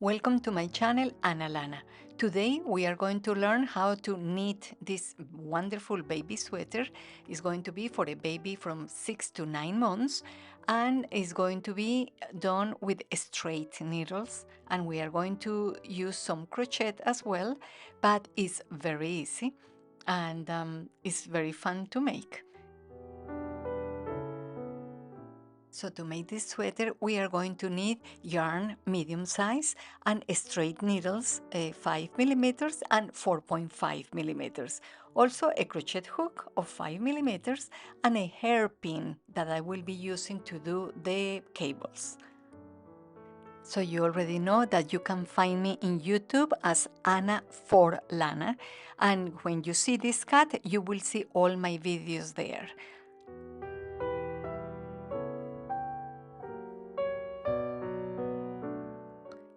Welcome to my channel, Ana Lana. Today we are going to learn how to knit this wonderful baby sweater. It's going to be for a baby from 6 to 9 months and is going to be done with straight needles, and we are going to use some crochet as well, but it's very easy and it's very fun to make. So to make this sweater, we are going to need yarn medium size and straight needles, 5 millimeters and 4.5 millimeters. Also a crochet hook of 5 millimeters and a hairpin that I will be using to do the cables. So you already know that you can find me in YouTube as Ana for Lana, and when you see this cut, you will see all my videos there.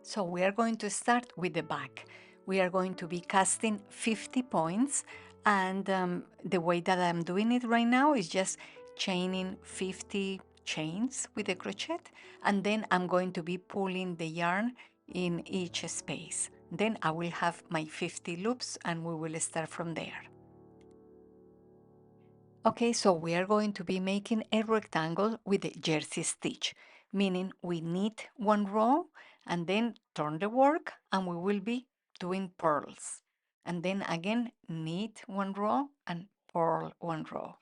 So we are going to start with the back. We are going to be casting 50 points, and the way that I'm doing it right now is just chaining 50 chains with the crochet, and then I'm going to be pulling the yarn in each space. Then I will have my 50 loops and we will start from there. Okay, so we are going to be making a rectangle with a jersey stitch, meaning we knit one row and then turn the work and we will be doing purls. And then again, knit one row and purl one row.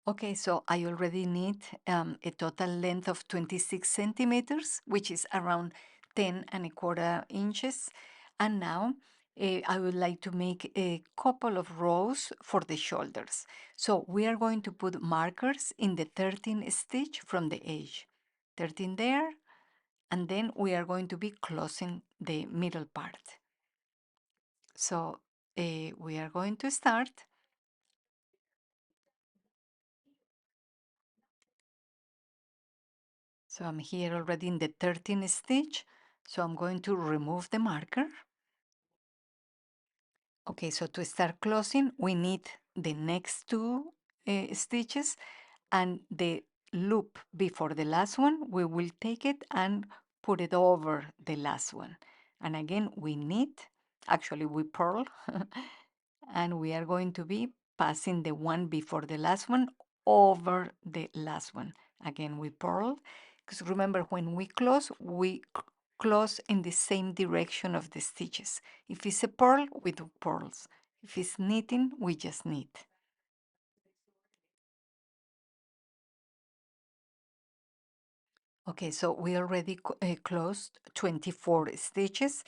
Okay, so I already need a total length of 26 centimeters, which is around 10 1/4 inches. And now I would like to make a couple of rows for the shoulders. So we are going to put markers in the 13 stitch from the edge. 13 there, and then we are going to be closing the middle part. So we are going to start. So I'm here already in the 13th stitch. So I'm going to remove the marker. Okay, so to start closing, we need the next two stitches, and the loop before the last one, we will take it and put it over the last one. And again, we knit, actually we purl, and we are going to be passing the one before the last one over the last one. Again, we purl, because remember when we close, we close in the same direction of the stitches. If it's a purl, we do purls. If it's knitting, we just knit. Okay, so we already closed 24 stitches.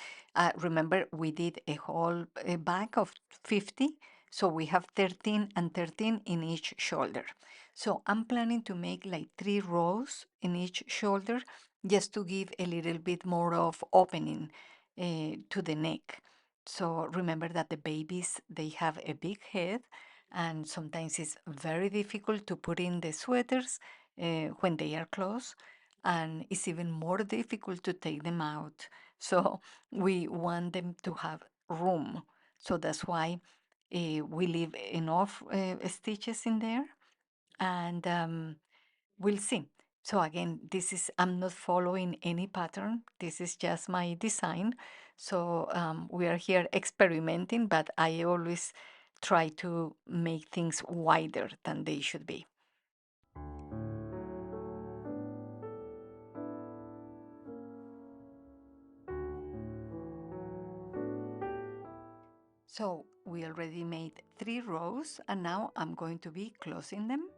Remember, we did a whole back of 50, so we have 13 and 13 in each shoulder. So I'm planning to make like 3 rows in each shoulder just to give a little bit more of opening to the neck. So remember that the babies, they have a big head, and sometimes it's very difficult to put in the sweaters when they are closed, and it's even more difficult to take them out. So we want them to have room. So that's why we leave enough stitches in there, and we'll see. So again, this is, I'm not following any pattern. This is just my design. So we are here experimenting, but I always try to make things wider than they should be. So we already made 3 rows, and now I'm going to be closing them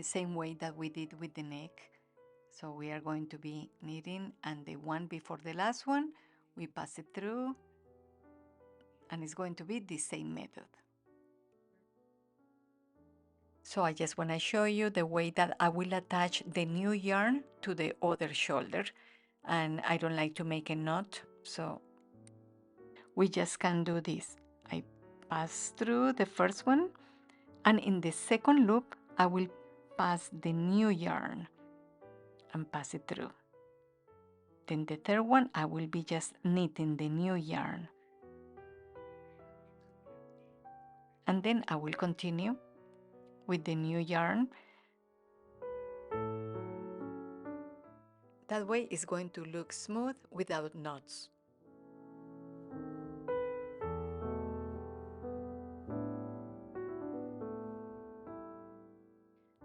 same way that we did with the neck. So we are going to be knitting, and the one before the last one, we pass it through, and it's going to be the same method. So I just want to show you the way that I will attach the new yarn to the other shoulder, and I don't like to make a knot, so we just can do this. I pass through the first one, and in the second loop I will pass the new yarn and pass it through. Then the third one I will be just knitting the new yarn, and then I will continue with the new yarn. That way it's going to look smooth without knots.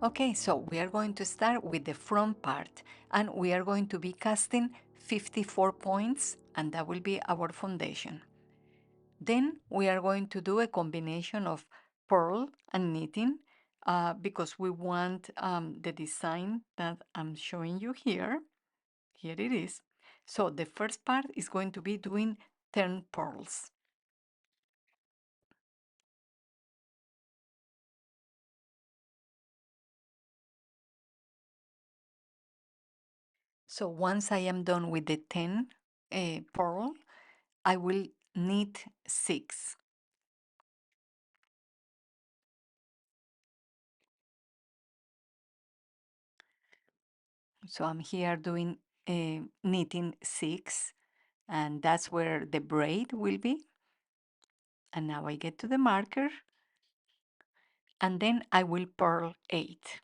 Okay, so we are going to start with the front part, and we are going to be casting 54 points, and that will be our foundation. Then we are going to do a combination of pearl and knitting because we want the design that I'm showing you here. Here it is. So the first part is going to be doing 10 pearls. So once I am done with the 10 pearl, I will knit 6. So I'm here doing knitting 6, and that's where the braid will be. And now I get to the marker, and then I will purl 8.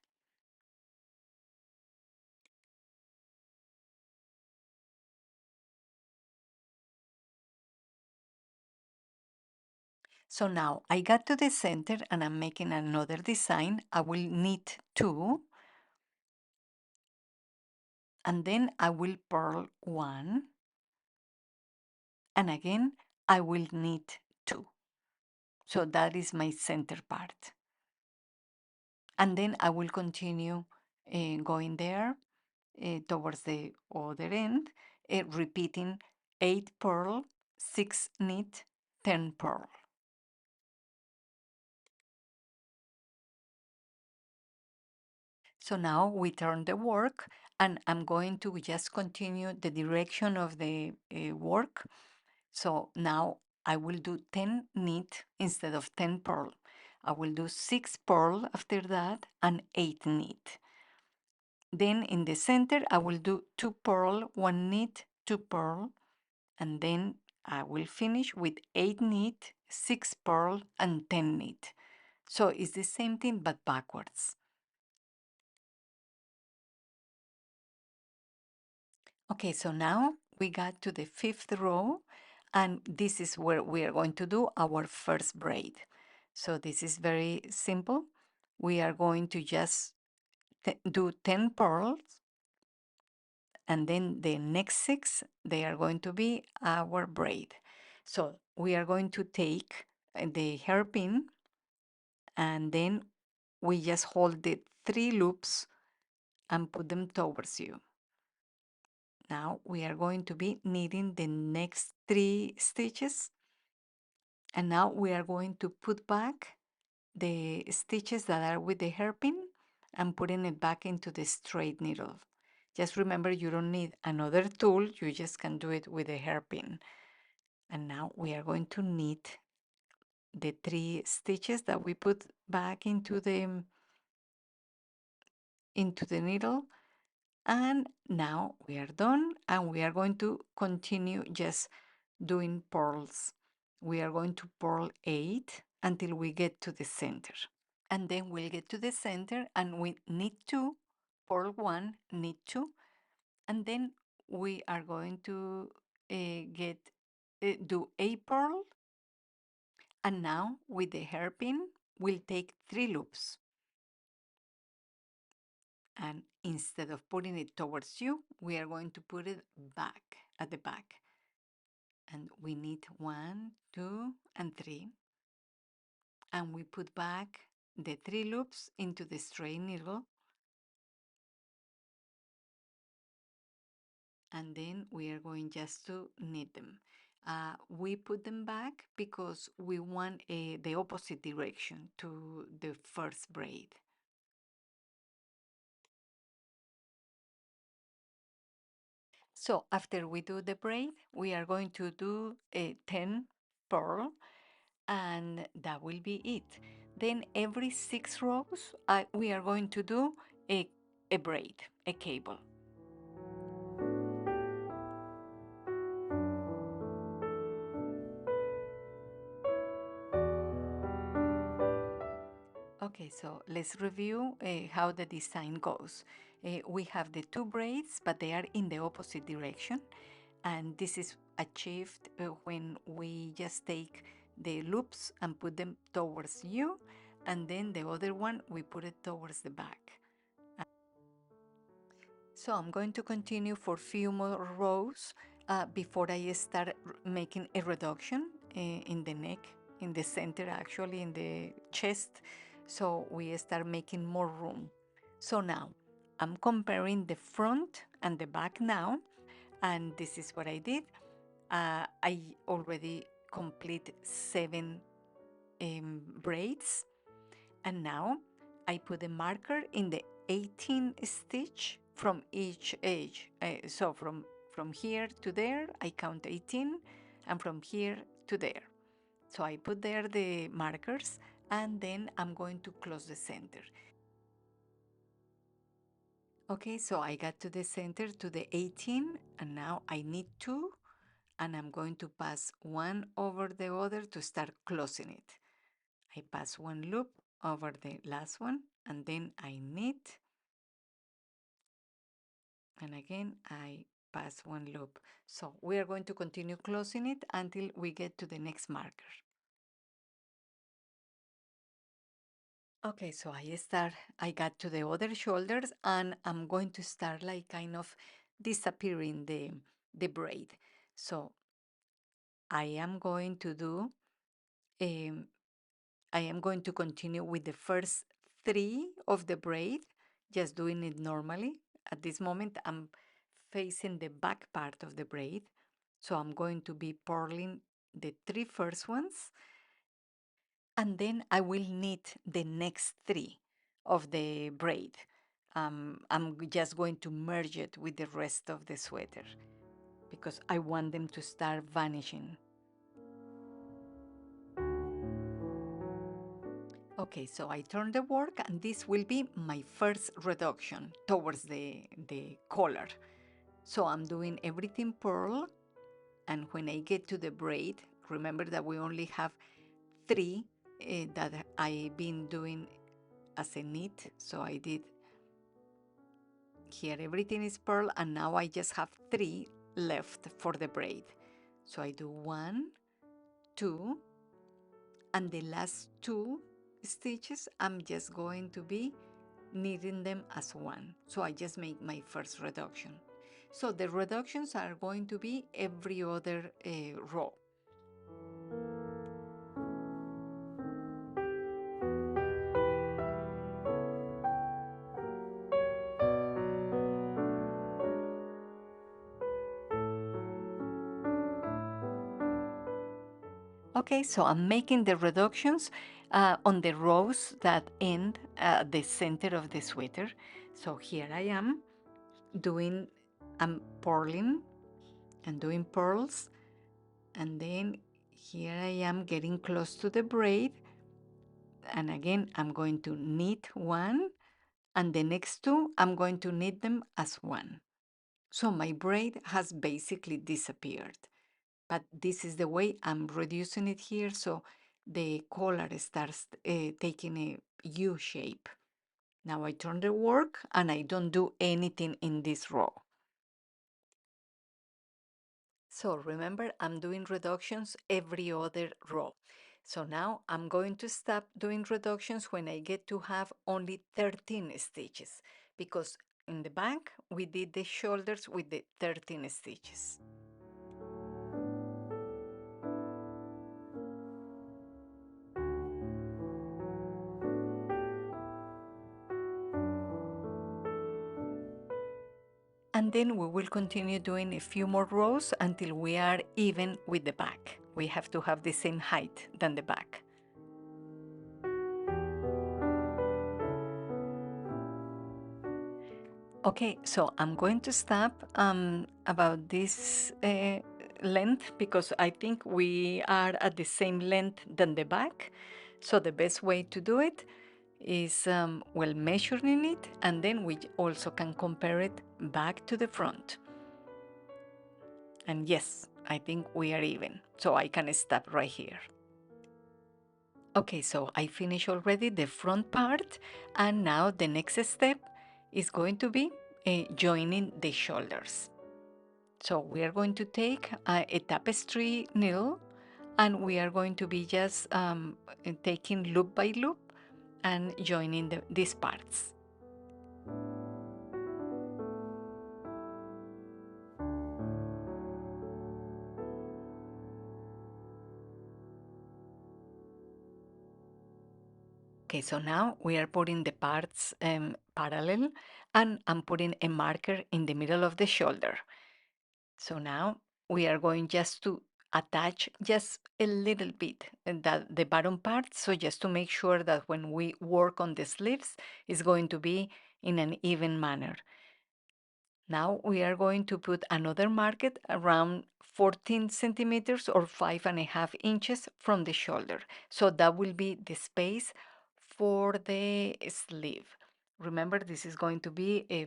So now I got to the center and I'm making another design. I will knit 2, and then I will purl 1, and again I will knit 2. So that is my center part. And then I will continue going there towards the other end, repeating 8 purl, 6 knit, 10 purl. So now we turn the work, and I'm going to just continue the direction of the work. So now I will do 10 knit instead of 10 purl. I will do 6 purl after that and 8 knit. Then in the center, I will do 2 purl, 1 knit, 2 purl, and then I will finish with 8 knit, 6 purl, and 10 knit. So it's the same thing but backwards. Okay, so now we got to the 5th row, and this is where we are going to do our first braid. So this is very simple. We are going to just do 10 pearls, and then the next 6, they are going to be our braid. So we are going to take the hairpin, and then we just hold the 3 loops and put them towards you. Now we are going to be knitting the next 3 stitches, and now we are going to put back the stitches that are with the hairpin and putting it back into the straight needle. Just remember, you don't need another tool, you just can do it with a hairpin. And now we are going to knit the 3 stitches that we put back into the needle. And now we are done, and we are going to continue just doing purls. We are going to purl 8 until we get to the center. And then we'll get to the center and we knit 2, purl 1, knit 2, and then we are going to do a purl. And now with the hairpin, we'll take 3 loops. And instead of putting it towards you, we are going to put it back at the back. And we knit 1, 2, and 3. And we put back the 3 loops into the straight needle. And then we are going just to knit them. We put them back because we want the opposite direction to the first braid. So after we do the braid, we are going to do a 10 purl, and that will be it. Then every 6 rows, we are going to do a braid, a cable. Okay, so let's review how the design goes. We have the two braids, but they are in the opposite direction. And this is achieved when we just take the loops and put them towards you, and then the other one we put it towards the back. So I'm going to continue for a few more rows before I start making a reduction in the neck, in the center, actually in the chest. So we start making more room. So now I'm comparing the front and the back now, and this is what I did. I already complete 7 braids, and now I put a marker in the 18 stitch from each edge. So from here to there, I count 18, and from here to there. So I put there the markers, and then I'm going to close the center. Okay, so I got to the center to the 18, and now I need 2, and I'm going to pass one over the other to start closing it. I pass one loop over the last one, and then I knit, and again I pass one loop. So we are going to continue closing it until we get to the next marker. Okay, so I got to the other shoulders, and I'm going to start like kind of disappearing the braid. So I am going to do um, I am going to continue with the first 3 of the braid, just doing it normally. At this moment, I'm facing the back part of the braid. So I'm going to be purling the 3 first ones, and then I will knit the next 3 of the braid. I'm just going to merge it with the rest of the sweater because I want them to start vanishing. Okay, so I turn the work, and this will be my first reduction towards the collar. So I'm doing everything purl, and when I get to the braid, remember that we only have 3 that I've been doing as a knit. So I did here, everything is purl, and now I just have 3 left for the braid. So I do 1, 2, and the last 2 stitches, I'm just going to be knitting them as one. So I just make my first reduction. So the reductions are going to be every other row. Okay, so I'm making the reductions on the rows that end at the center of the sweater. So here I am I'm purling and doing purls, and then here I am getting close to the braid, and again I'm going to knit 1, and the next 2 I'm going to knit them as 1. So my braid has basically disappeared, but this is the way I'm reducing it here, so the collar starts taking a U shape. Now I turn the work, and I don't do anything in this row. So remember, I'm doing reductions every other row. So now I'm going to stop doing reductions when I get to have only 13 stitches, because in the back we did the shoulders with the 13 stitches. And then we will continue doing a few more rows until we are even with the back. We have to have the same height than the back. Okay, so I'm going to stop about this length, because I think we are at the same length than the back. So the best way to do it is, well, measuring it, and then we also can compare it back to the front. And yes, I think we are even. So I can stop right here. Okay, so I finished already the front part, and now the next step is going to be joining the shoulders. So we are going to take a tapestry needle, and we are going to be just taking loop by loop and joining these parts. Okay, so now we are putting the parts parallel, and I'm putting a marker in the middle of the shoulder. So now we are going just to attach just a little bit that the bottom part. So just to make sure that when we work on the sleeves, it's going to be in an even manner. Now we are going to put another market around 14 centimeters or 5.5 inches from the shoulder. So that will be the space for the sleeve. Remember, this is going to be a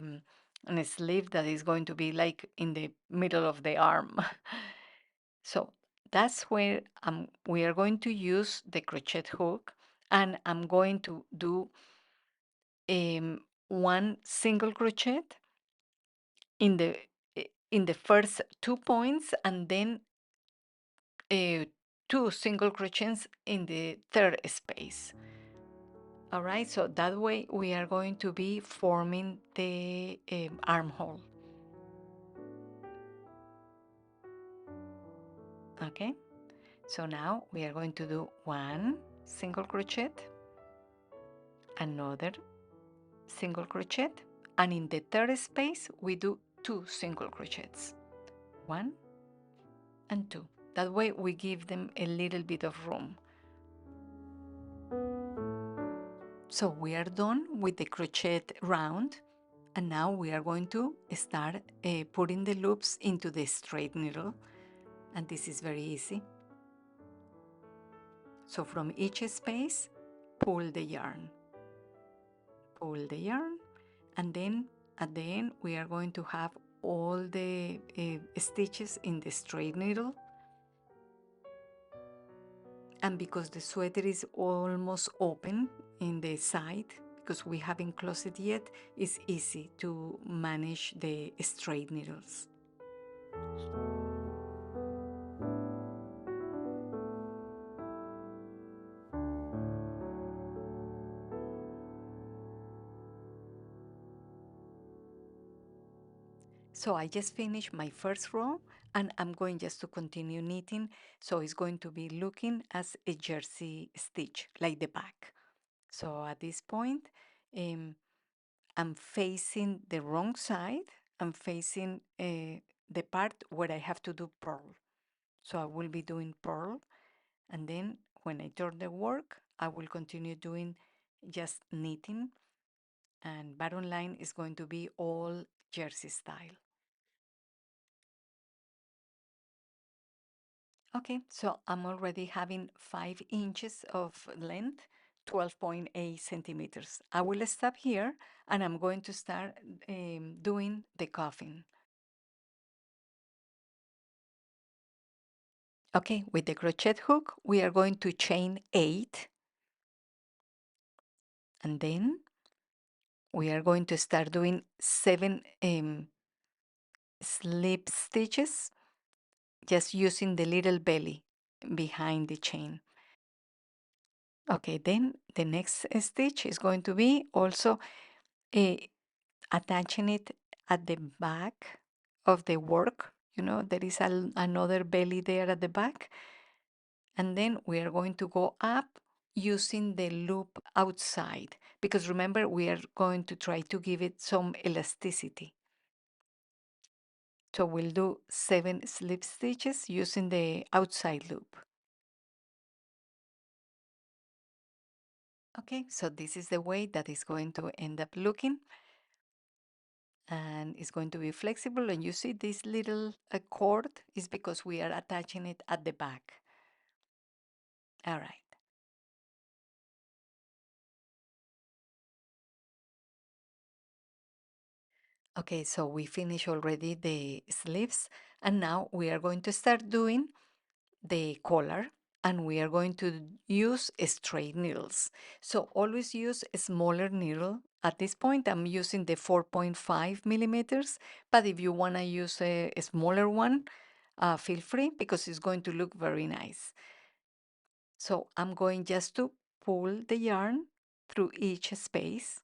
sleeve that is going to be like in the middle of the arm. So that's where we are going to use the crochet hook, and I'm going to do one single crochet in the in the first 2 points, and then uh, two single crochets in the third space. All right, so that way we are going to be forming the armhole. Okay, so now we are going to do one single crochet, another single crochet, and in the third space we do two single crochets, one and two. That way we give them a little bit of room. So we are done with the crochet round, and now we are going to start putting the loops into the straight needle, and this is very easy. So from each space, pull the yarn, and then at the end we are going to have all the stitches in the straight needle. And because the sweater is almost open in the side, because we haven't closed it yet, it's easy to manage the straight needles. So I just finished my first row, and I'm going just to continue knitting. So it's going to be looking as a jersey stitch, like the back. So at this point, um, I'm facing the wrong side. I'm facing the part where I have to do purl. So I will be doing purl, and then when I turn the work, I will continue doing just knitting, and bottom line is going to be all jersey style. Okay, so I'm already having 5 inches of length, 12.8 centimeters. I will stop here, and I'm going to start doing the cuffing. Okay, with the crochet hook, we are going to chain 8, and then we are going to start doing 7 slip stitches, just using the little belly behind the chain. Okay, then the next stitch is going to be also uh, attaching it at the back of the work. You know, there is another belly there at the back. And then we are going to go up using the loop outside, because remember, we are going to try to give it some elasticity. So we'll do 7 slip stitches using the outside loop. Okay, so this is the way that is going to end up looking, and it's going to be flexible. And you see this little cord is because we are attaching it at the back. All right. Okay, so we finished already the sleeves, and now we are going to start doing the collar. and we are going to use straight needles. So always use a smaller needle. At this point, I'm using the 4.5 millimeters, but if you want to use a smaller one, feel free because it's going to look very nice. So I'm going just to pull the yarn through each space.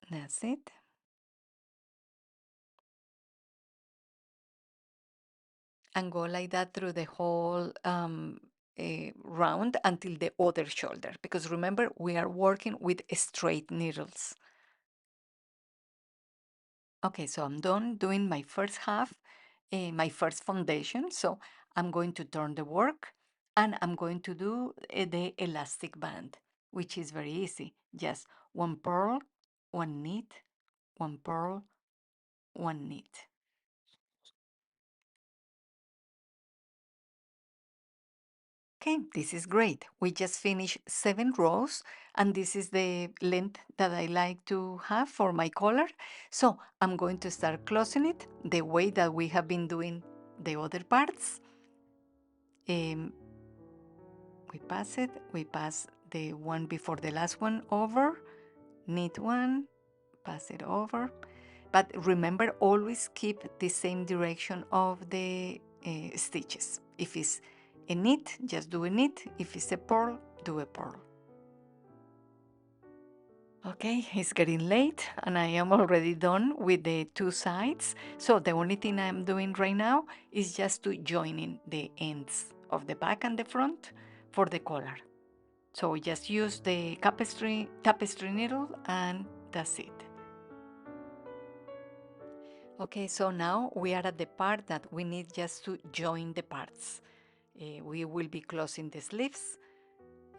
That's it. And go like that through the whole round until the other shoulder. Because remember, we are working with straight needles. Okay, so I'm done doing my first half, my first foundation. So I'm going to turn the work and I'm going to do the elastic band, which is very easy. Just one purl, one knit, one purl, one knit. Okay, this is great. We just finished 7 rows, and this is the length that I like to have for my collar. So I'm going to start closing it the way that we have been doing the other parts. Um, we pass the one before the last one over, knit one, pass it over. But remember, always keep the same direction of the stitches. If it's a knit, just do a knit. If it's a purl, do a purl. Okay, it's getting late and I am already done with the 2 sides. So the only thing I'm doing right now is just to join in the ends of the back and the front for the collar. So just use the tapestry needle and that's it. Okay, so now we are at the part that we need just to join the parts. We will be closing the sleeves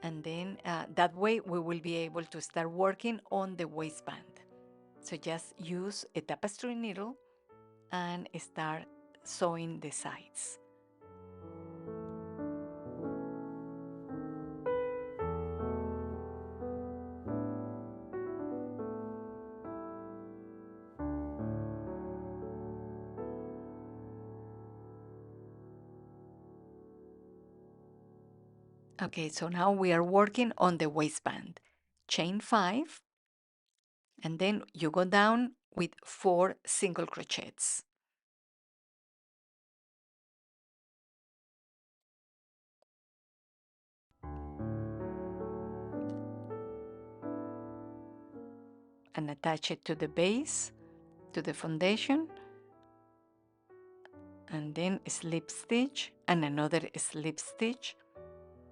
and then that way we will be able to start working on the waistband. So just use a tapestry needle and start sewing the sides. Okay, so now we are working on the waistband. Chain 5 and then you go down with 4 single crochets. And attach it to the base, to the foundation, and then a slip stitch and another slip stitch.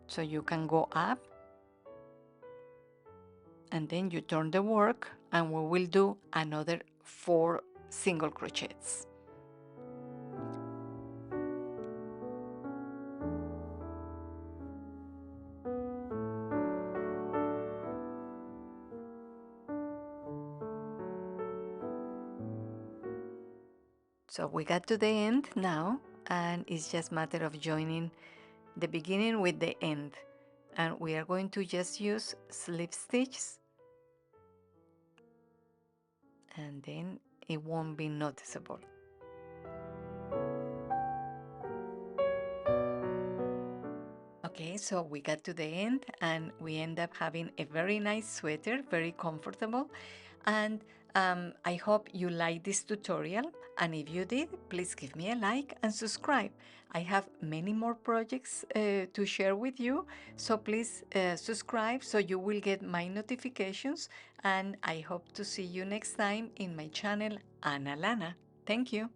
So you can go up and then you turn the work and we will do another 4 single crochets. So we got to the end now, and it's just matter of joining the beginning with the end. And we are going to just use slip stitches, and then it won't be noticeable. Okay, so we got to the end and we end up having a very nice sweater, very comfortable. And I hope you like this tutorial. And if you did, please give me a like and subscribe. I have many more projects to share with you. So please subscribe so you will get my notifications. And I hope to see you next time in my channel, Ana Lana. Thank you.